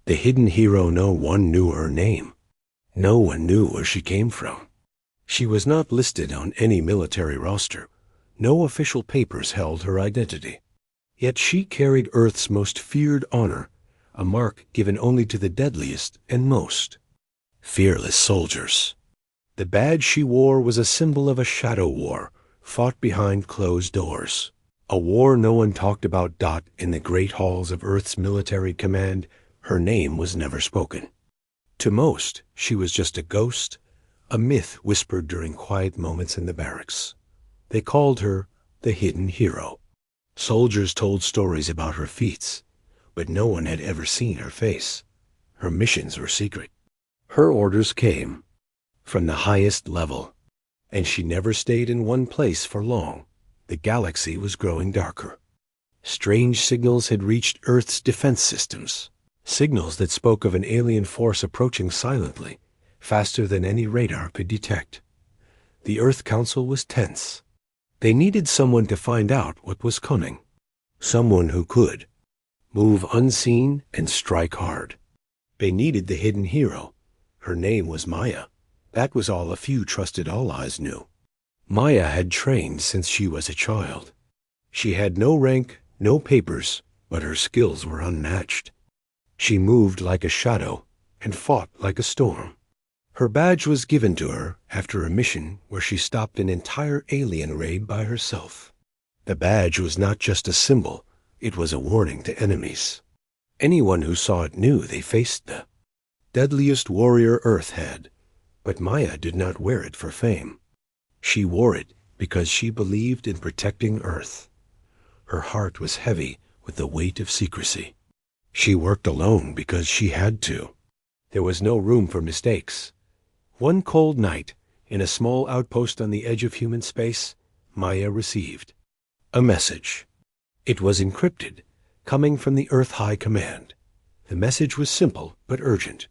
The hidden hero, no one knew her name. No one knew where she came from. She was not listed on any military roster. No official papers held her identity. Yet she carried Earth's most feared honor, a mark given only to the deadliest and most fearless soldiers. The badge she wore was a symbol of a shadow war, fought behind closed doors. A war no one talked about. In the great halls of Earth's military command, her name was never spoken. To most, she was just a ghost, a myth whispered during quiet moments in the barracks. They called her the hidden hero. Soldiers told stories about her feats, but no one had ever seen her face. Her missions were secret. Her orders came from the highest level, and she never stayed in one place for long. The galaxy was growing darker. Strange signals had reached Earth's defense systems, signals that spoke of an alien force approaching silently, faster than any radar could detect. The Earth Council was tense. They needed someone to find out what was coming, someone who could move unseen and strike hard. They needed the hidden hero. Her name was Maya. That was all a few trusted allies knew. Maya had trained since she was a child. She had no rank, no papers, but her skills were unmatched. She moved like a shadow and fought like a storm. Her badge was given to her after a mission where she stopped an entire alien raid by herself. The badge was not just a symbol, it was a warning to enemies. Anyone who saw it knew they faced the deadliest warrior Earth had, but Maya did not wear it for fame. She wore it because she believed in protecting Earth. Her heart was heavy with the weight of secrecy. She worked alone because she had to. There was no room for mistakes. One cold night, in a small outpost on the edge of human space, Maya received a message. It was encrypted, coming from the Earth High Command. The message was simple but urgent.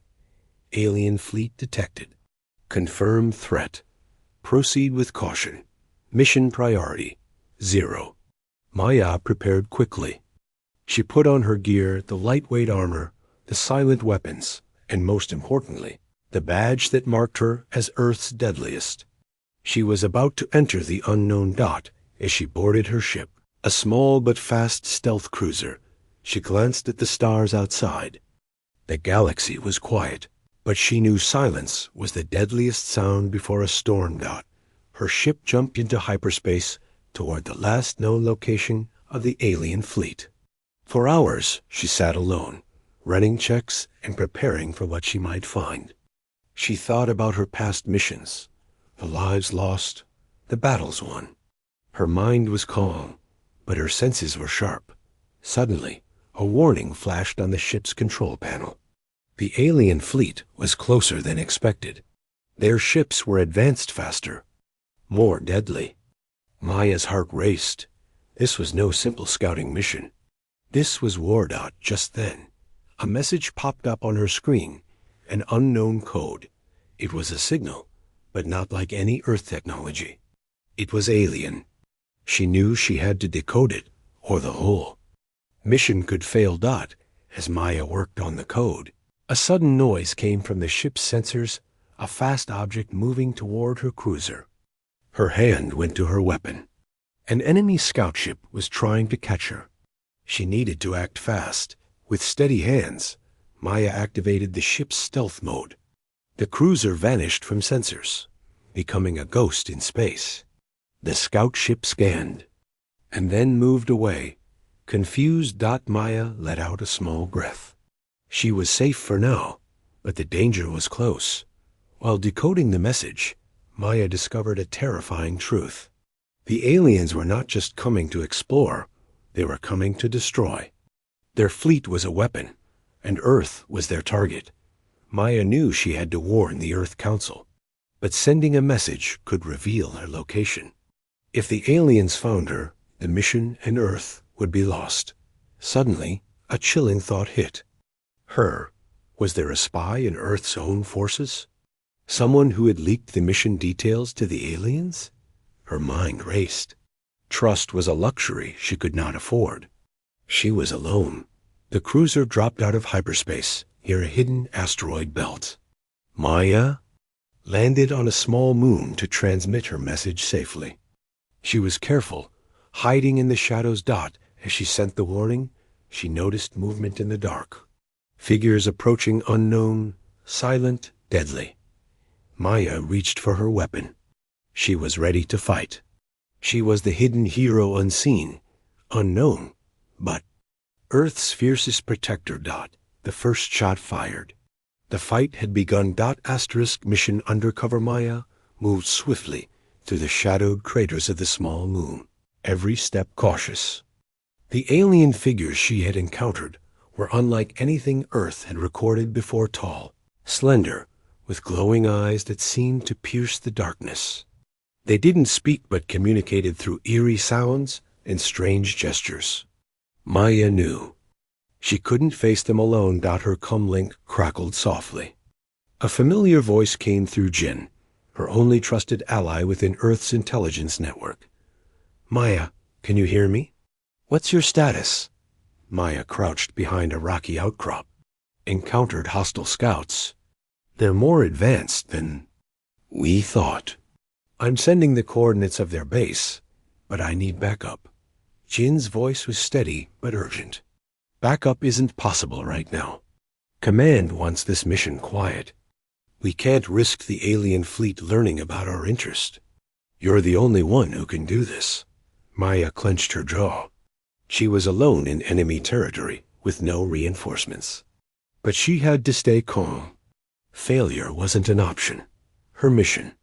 Alien fleet detected. Confirmed threat. Proceed with caution. Mission priority 0. Maya prepared quickly. She put on her gear, the lightweight armor, the silent weapons, and most importantly, the badge that marked her as Earth's deadliest. She was about to enter the unknown as she boarded her ship, a small but fast stealth cruiser. She glanced at the stars outside. The galaxy was quiet, but she knew silence was the deadliest sound before a storm. Her ship jumped into hyperspace toward the last known location of the alien fleet. For hours, she sat alone, running checks and preparing for what she might find. She thought about her past missions, the lives lost, the battles won. Her mind was calm, but her senses were sharp. Suddenly, a warning flashed on the ship's control panel. The alien fleet was closer than expected. Their ships were advanced faster, more deadly. Maya's heart raced. This was no simple scouting mission. This was war. Just then, a message popped up on her screen, an unknown code. It was a signal, but not like any Earth technology. It was alien. She knew she had to decode it, or the whole mission could fail. As Maya worked on the code, a sudden noise came from the ship's sensors, a fast object moving toward her cruiser. Her hand went to her weapon. An enemy scout ship was trying to catch her. She needed to act fast. With steady hands, Maya activated the ship's stealth mode. The cruiser vanished from sensors, becoming a ghost in space. The scout ship scanned, and then moved away. Confused, Maya let out a small breath. She was safe for now, but the danger was close. While decoding the message, Maya discovered a terrifying truth. The aliens were not just coming to explore, they were coming to destroy. Their fleet was a weapon, and Earth was their target. Maya knew she had to warn the Earth Council, but sending a message could reveal her location. If the aliens found her, the mission and Earth would be lost. Suddenly, a chilling thought hit. Was there a spy in Earth's own forces? Someone who had leaked the mission details to the aliens? Her mind raced. Trust was a luxury she could not afford. She was alone. The cruiser dropped out of hyperspace near a hidden asteroid belt. Maya landed on a small moon to transmit her message safely. She was careful, hiding in the shadows. As she sent the warning, she noticed movement in the dark. Figures approaching, unknown, silent, deadly. Maya reached for her weapon. She was ready to fight. She was the hidden hero, unseen, unknown, but Earth's fiercest protector. The first shot fired. The fight had begun. Mission undercover. Maya moved swiftly through the shadowed craters of the small moon, every step cautious. The alien figures she had encountered were unlike anything Earth had recorded before. Tall, slender, with glowing eyes that seemed to pierce the darkness. They didn't speak but communicated through eerie sounds and strange gestures. Maya knew she couldn't face them alone. Her comlink crackled softly. A familiar voice came through Jin, her only trusted ally within Earth's intelligence network. "Maya, can you hear me? What's your status?" Maya crouched behind a rocky outcrop. "Encountered hostile scouts. They're more advanced than we thought. I'm sending the coordinates of their base, but I need backup." Jin's voice was steady but urgent. "Backup isn't possible right now. Command wants this mission quiet. We can't risk the alien fleet learning about our interest. You're the only one who can do this." Maya clenched her jaw. She was alone in enemy territory with no reinforcements. But she had to stay calm. Failure wasn't an option. Her mission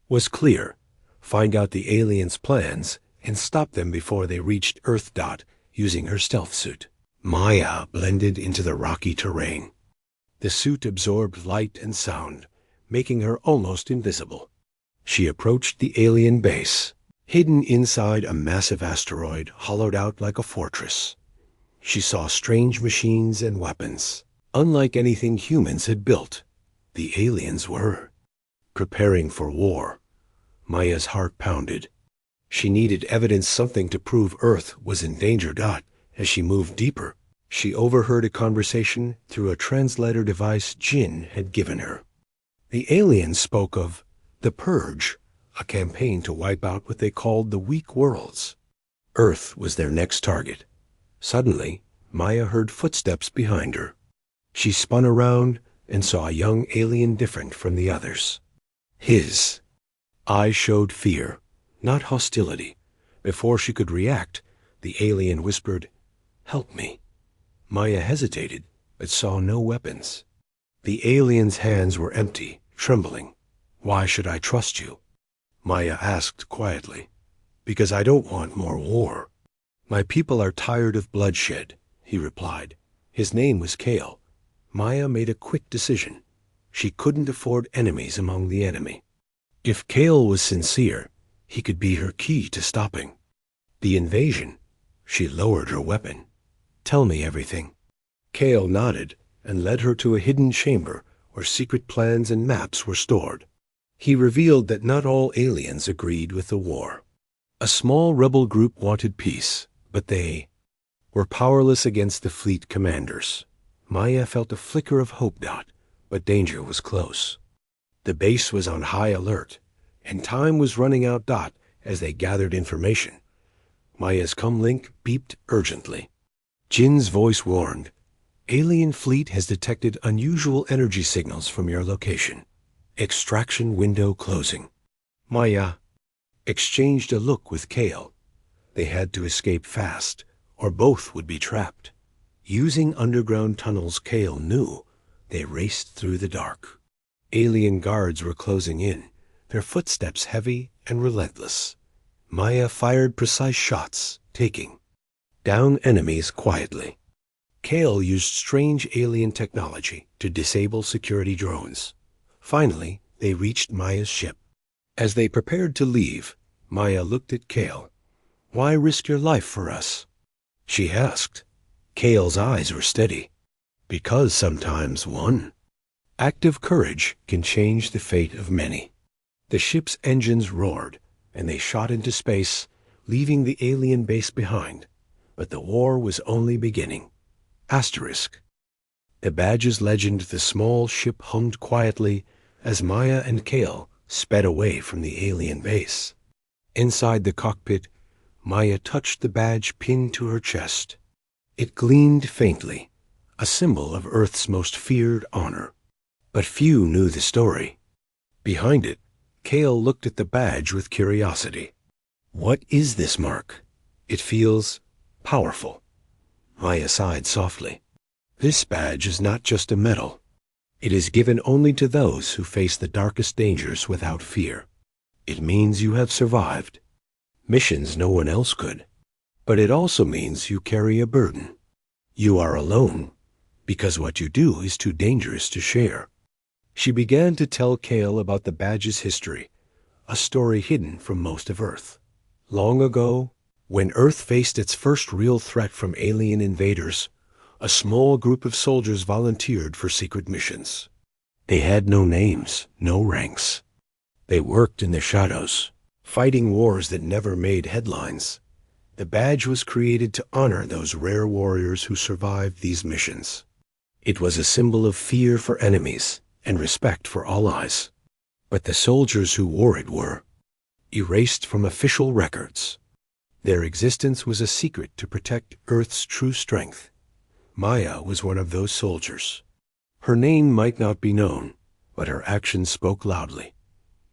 was clear: find out the aliens' plans and stop them before they reached Earth. Using her stealth suit, Maya blended into the rocky terrain. The suit absorbed light and sound, making her almost invisible. She approached the alien base, hidden inside a massive asteroid hollowed out like a fortress. She saw strange machines and weapons, unlike anything humans had built. The aliens were preparing for war. Maya's heart pounded. She needed evidence, something to prove Earth was in danger. As she moved deeper, she overheard a conversation through a translator device Jin had given her. The aliens spoke of the Purge, a campaign to wipe out what they called the weak worlds. Earth was their next target. Suddenly, Maya heard footsteps behind her. She spun around and saw a young alien different from the others. His eyes showed fear, not hostility. Before she could react, the alien whispered, "Help me." Maya hesitated, but saw no weapons. The alien's hands were empty, trembling. "Why should I trust you?" Maya asked quietly. "Because I don't want more war. My people are tired of bloodshed," he replied. His name was Kale. Maya made a quick decision. She couldn't afford enemies among the enemy. If Kale was sincere, he could be her key to stopping the invasion. She lowered her weapon. "Tell me everything." Kale nodded and led her to a hidden chamber where secret plans and maps were stored. He revealed that not all aliens agreed with the war. A small rebel group wanted peace, but they were powerless against the fleet commanders. Maya felt a flicker of hope. But danger was close. The base was on high alert, and time was running out. As they gathered information, Maya's comlink beeped urgently. Jin's voice warned, "Alien fleet has detected unusual energy signals from your location. Extraction window closing." Maya exchanged a look with Kale. They had to escape fast, or both would be trapped. Using underground tunnels Kale knew, they raced through the dark. Alien guards were closing in, their footsteps heavy and relentless. Maya fired precise shots, taking down enemies quietly. Kale used strange alien technology to disable security drones. Finally, they reached Maya's ship. As they prepared to leave, Maya looked at Kale. "Why risk your life for us?" she asked. Kale's eyes were steady. "Because sometimes one act of courage can change the fate of many." The ship's engines roared, and they shot into space, leaving the alien base behind. But the war was only beginning. Asterisk. The badge's legend, the small ship hummed quietly as Maya and Kale sped away from the alien base. Inside the cockpit, Maya touched the badge pinned to her chest. It gleamed faintly, a symbol of Earth's most feared honor. But few knew the story. Behind it, Kale looked at the badge with curiosity. What is this mark? It feels powerful. Maya sighed softly. This badge is not just a medal. It is given only to those who face the darkest dangers without fear. It means you have survived missions no one else could. But it also means you carry a burden. You are alone, because what you do is too dangerous to share. She began to tell Kale about the badge's history, a story hidden from most of Earth. Long ago, when Earth faced its first real threat from alien invaders, a small group of soldiers volunteered for secret missions. They had no names, no ranks. They worked in the shadows, fighting wars that never made headlines. The badge was created to honor those rare warriors who survived these missions. It was a symbol of fear for enemies and respect for allies. But the soldiers who wore it were erased from official records. Their existence was a secret to protect Earth's true strength. Maya was one of those soldiers. Her name might not be known, but her actions spoke loudly.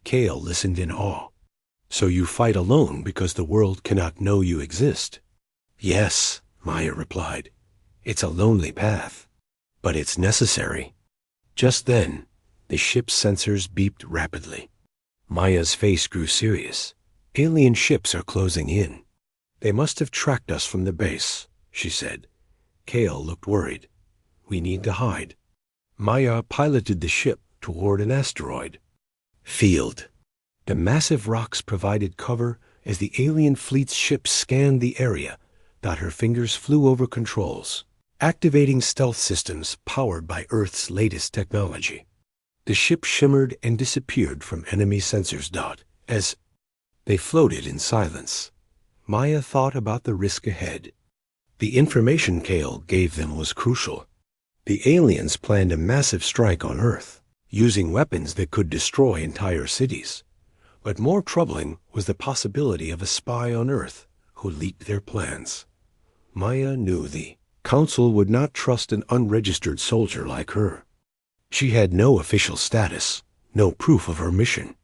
Kale listened in awe. So you fight alone because the world cannot know you exist? Yes, Maya replied. It's a lonely path, but it's necessary. Just then, the ship's sensors beeped rapidly. Maya's face grew serious. Alien ships are closing in. They must have tracked us from the base, she said. Kale looked worried. We need to hide. Maya piloted the ship toward an asteroid field. The massive rocks provided cover as the alien fleet's ships scanned the area. Her fingers flew over controls, activating stealth systems powered by Earth's latest technology. The ship shimmered and disappeared from enemy sensors. As they floated in silence, Maya thought about the risk ahead. The information Kale gave them was crucial. The aliens planned a massive strike on Earth, using weapons that could destroy entire cities. But more troubling was the possibility of a spy on Earth who leaked their plans. Maya knew the Council would not trust an unregistered soldier like her. She had no official status, no proof of her mission.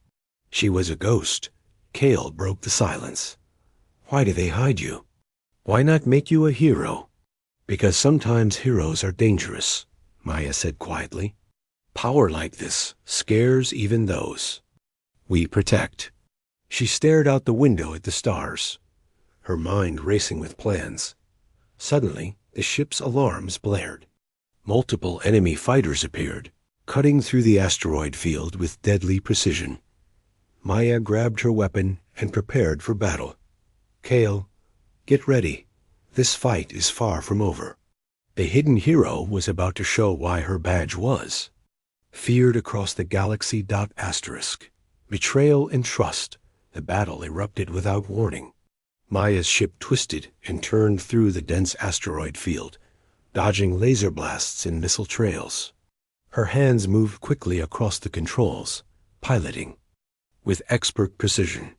She was a ghost. Kale broke the silence. Why do they hide you? Why not make you a hero? Because sometimes heroes are dangerous, Maya said quietly. Power like this scares even those we protect. She stared out the window at the stars, her mind racing with plans. Suddenly, the ship's alarms blared. Multiple enemy fighters appeared, cutting through the asteroid field with deadly precision. Maya grabbed her weapon and prepared for battle. Kale, get ready. This fight is far from over. The hidden hero was about to show why her badge was feared across the galaxy. Asterisk. Betrayal and trust. The battle erupted without warning. Maya's ship twisted and turned through the dense asteroid field, dodging laser blasts and missile trails. Her hands moved quickly across the controls, piloting with expert precision.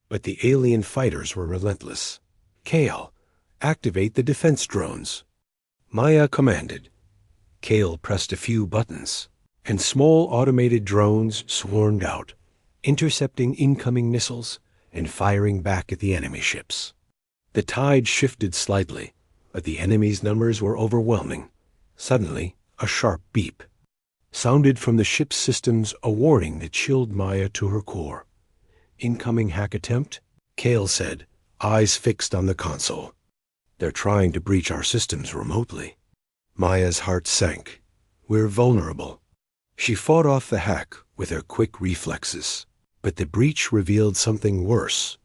But the alien fighters were relentless. Kale, activate the defense drones. Maya commanded. Kale pressed a few buttons, and small automated drones swarmed out, intercepting incoming missiles and firing back at the enemy ships. The tide shifted slightly, but the enemy's numbers were overwhelming. Suddenly, a sharp beep sounded from the ship's systems, a warning that chilled Maya to her core. Incoming hack attempt, Kale said, eyes fixed on the console. They're trying to breach our systems remotely. Maya's heart sank. We're vulnerable. She fought off the hack with her quick reflexes. But the breach revealed something worse.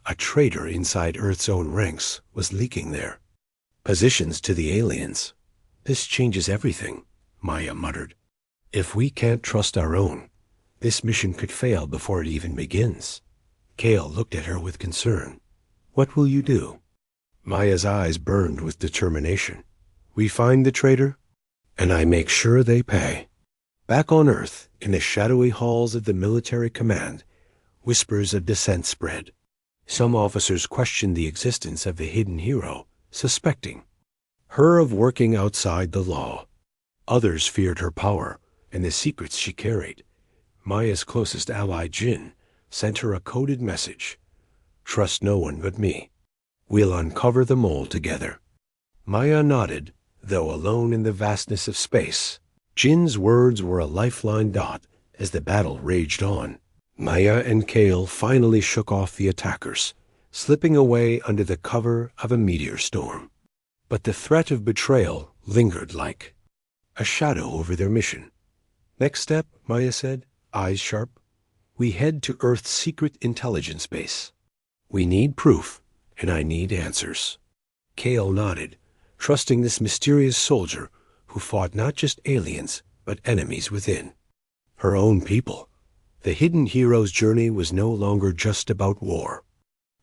A traitor inside Earth's own ranks was leaking there positions to the aliens. This changes everything, Maya muttered. If we can't trust our own, this mission could fail before it even begins. Kale looked at her with concern. What will you do? Maya's eyes burned with determination. We find the traitor, and I make sure they pay. Back on Earth, in the shadowy halls of the military command, whispers of dissent spread. Some officers questioned the existence of the hidden hero, suspecting her of working outside the law. Others feared her power and the secrets she carried. Maya's closest ally, Jin, sent her a coded message. Trust no one but me. We'll uncover the mole together. Maya nodded, though alone in the vastness of space. Jin's words were a lifeline dot as the battle raged on. Maya and Kale finally shook off the attackers, slipping away under the cover of a meteor storm. But the threat of betrayal lingered like a shadow over their mission. Next step, Maya said, eyes sharp. We head to Earth's secret intelligence base. We need proof, and I need answers. Kale nodded, trusting this mysterious soldier who fought not just aliens, but enemies within. Her own people. The hidden hero's journey was no longer just about war.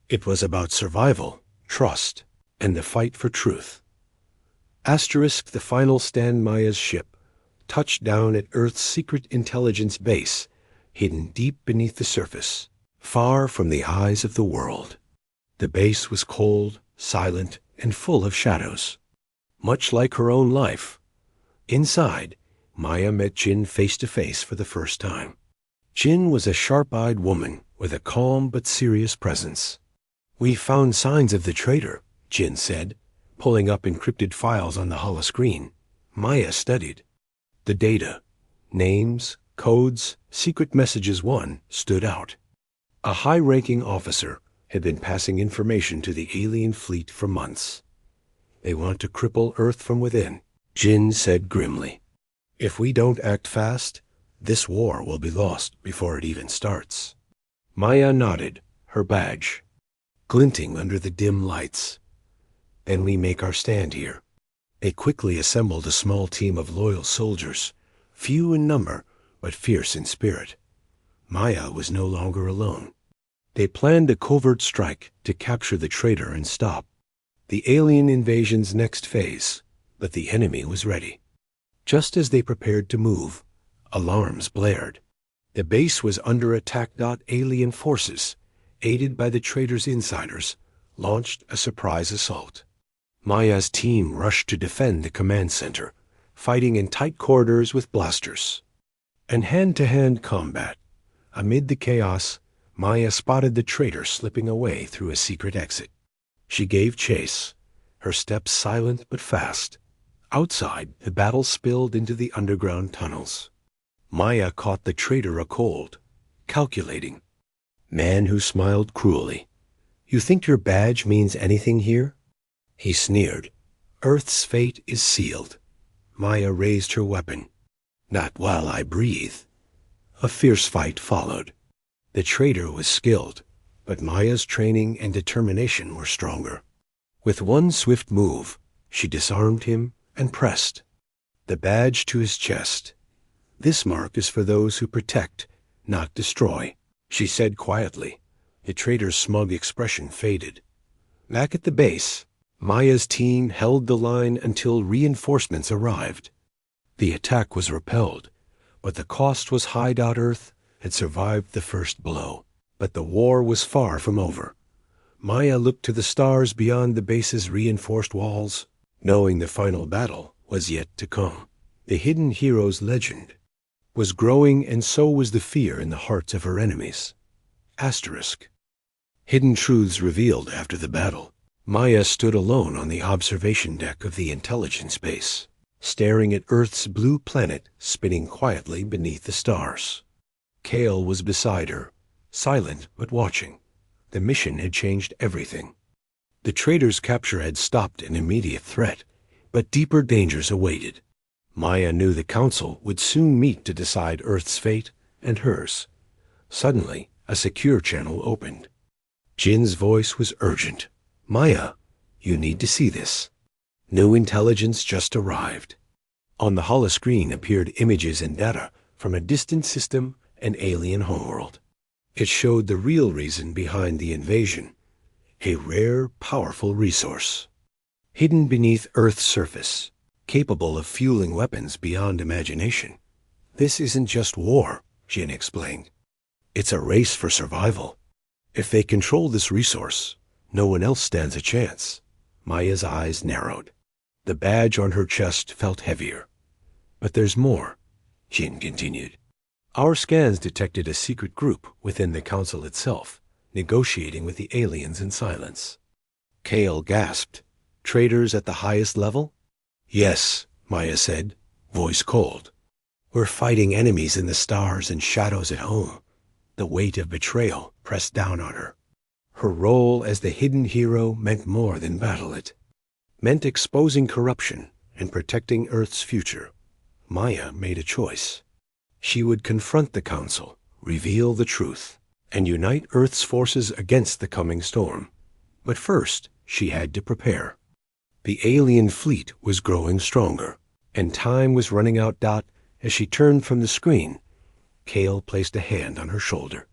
It was about survival, trust, and the fight for truth. Asterisk, the final stand, Maya's ship touched down at Earth's secret intelligence base, hidden deep beneath the surface, far from the eyes of the world. The base was cold, silent, and full of shadows, much like her own life. Inside, Maya met Jin face to face for the first time. Jin was a sharp-eyed woman with a calm but serious presence. We found signs of the traitor, Jin said, pulling up encrypted files on the holoscreen. Maya studied. The data, names, codes, secret messages stood out. A high-ranking officer had been passing information to the alien fleet for months. They want to cripple Earth from within, Jin said grimly. If we don't act fast, this war will be lost before it even starts. Maya nodded, her badge glinting under the dim lights. Then we make our stand here. They quickly assembled a small team of loyal soldiers, few in number, but fierce in spirit. Maya was no longer alone. They planned a covert strike to capture the traitor and stop the alien invasion's next phase, but the enemy was ready. Just as they prepared to move, alarms blared. The base was under attack. Alien forces, aided by the traitor's insiders, launched a surprise assault. Maya's team rushed to defend the command center, fighting in tight corridors with blasters and hand-to-hand combat. Amid the chaos, Maya spotted the traitor slipping away through a secret exit. She gave chase, her steps silent but fast. Outside, the battle spilled into the underground tunnels. Maya caught the traitor a cold, calculating. Man who smiled cruelly. You think your badge means anything here? He sneered. Earth's fate is sealed. Maya raised her weapon. Not while I breathe. A fierce fight followed. The traitor was skilled, but Maya's training and determination were stronger. With one swift move, she disarmed him and pressed the badge to his chest. This mark is for those who protect, not destroy, she said quietly. The traitor's smug expression faded. Back at the base, Maya's team held the line until reinforcements arrived. The attack was repelled, but the cost was high. Earth had survived the first blow, but the war was far from over. Maya looked to the stars beyond the base's reinforced walls, knowing the final battle was yet to come. The hidden hero's legend was growing, and so was the fear in the hearts of her enemies. Asterisk. Hidden truths revealed after the battle. Maya stood alone on the observation deck of the intelligence base, staring at Earth's blue planet spinning quietly beneath the stars. Kale was beside her, silent but watching. The mission had changed everything. The traitor's capture had stopped an immediate threat, but deeper dangers awaited. Maya knew the Council would soon meet to decide Earth's fate and hers. Suddenly, a secure channel opened. Jin's voice was urgent. Maya, you need to see this. New intelligence just arrived. On the holoscreen appeared images and data from a distant system and alien homeworld. It showed the real reason behind the invasion, a rare, powerful resource, hidden beneath Earth's surface. capable of fueling weapons beyond imagination. This isn't just war, Jin explained. It's a race for survival. If they control this resource, no one else stands a chance. Maya's eyes narrowed. The badge on her chest felt heavier. But there's more, Jin continued. Our scans detected a secret group within the council itself, negotiating with the aliens in silence. Kale gasped. Traitors at the highest level? Yes, Maya said, voice cold. We're fighting enemies in the stars and shadows at home. The weight of betrayal pressed down on her. Her role as the hidden hero meant more than battle it. Meant exposing corruption and protecting Earth's future. Maya made a choice. She would confront the council, reveal the truth, and unite Earth's forces against the coming storm. But first, she had to prepare. The alien fleet was growing stronger, and time was running out. As she turned from the screen, Kale placed a hand on her shoulder.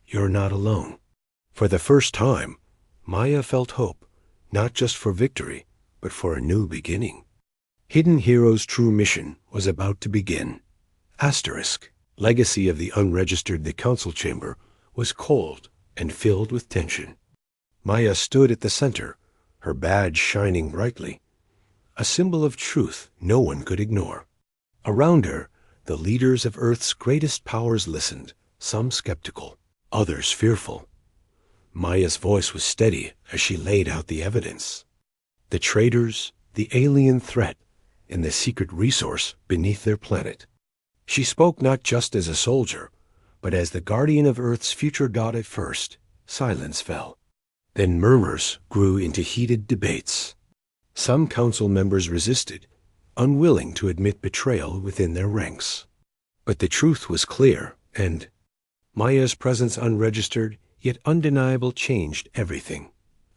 You're not alone. For the first time, Maya felt hope, not just for victory, but for a new beginning. Hidden Hero's true mission was about to begin. Asterisk, legacy of the unregistered. The council chamber was cold and filled with tension. Maya stood at the center, her badge shining brightly, a symbol of truth no one could ignore. Around her, the leaders of Earth's greatest powers listened, some skeptical, others fearful. Maya's voice was steady as she laid out the evidence. The traitors, the alien threat, and the secret resource beneath their planet. She spoke not just as a soldier, but as the guardian of Earth's future. At first, silence fell. Then murmurs grew into heated debates. Some council members resisted, unwilling to admit betrayal within their ranks. But the truth was clear, and Maya's presence, unregistered yet undeniable, changed everything.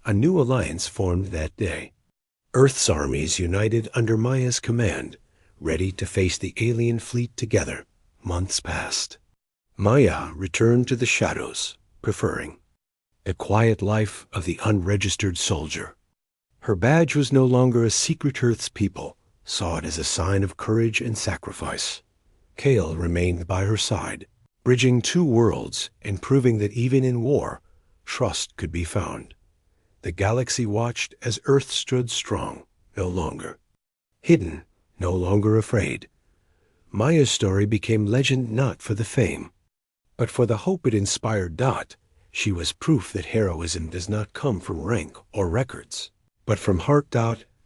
A new alliance formed that day. Earth's armies united under Maya's command, ready to face the alien fleet together. Months passed. Maya returned to the shadows, preferring the quiet life of the unregistered soldier. Her badge was no longer a secret. Earth's people saw it as a sign of courage and sacrifice. Kale remained by her side, bridging two worlds and proving that even in war, trust could be found. The galaxy watched as Earth stood strong, no longer hidden, no longer afraid. Maya's story became legend not for the fame, but for the hope it inspired. She was proof that heroism does not come from rank or records, but from heart.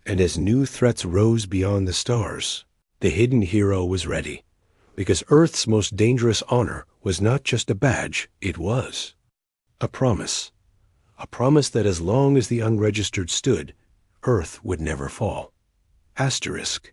And as new threats rose beyond the stars, the hidden hero was ready, because Earth's most dangerous honor was not just a badge, it was a promise. A promise that as long as the unregistered stood, Earth would never fall. Asterisk,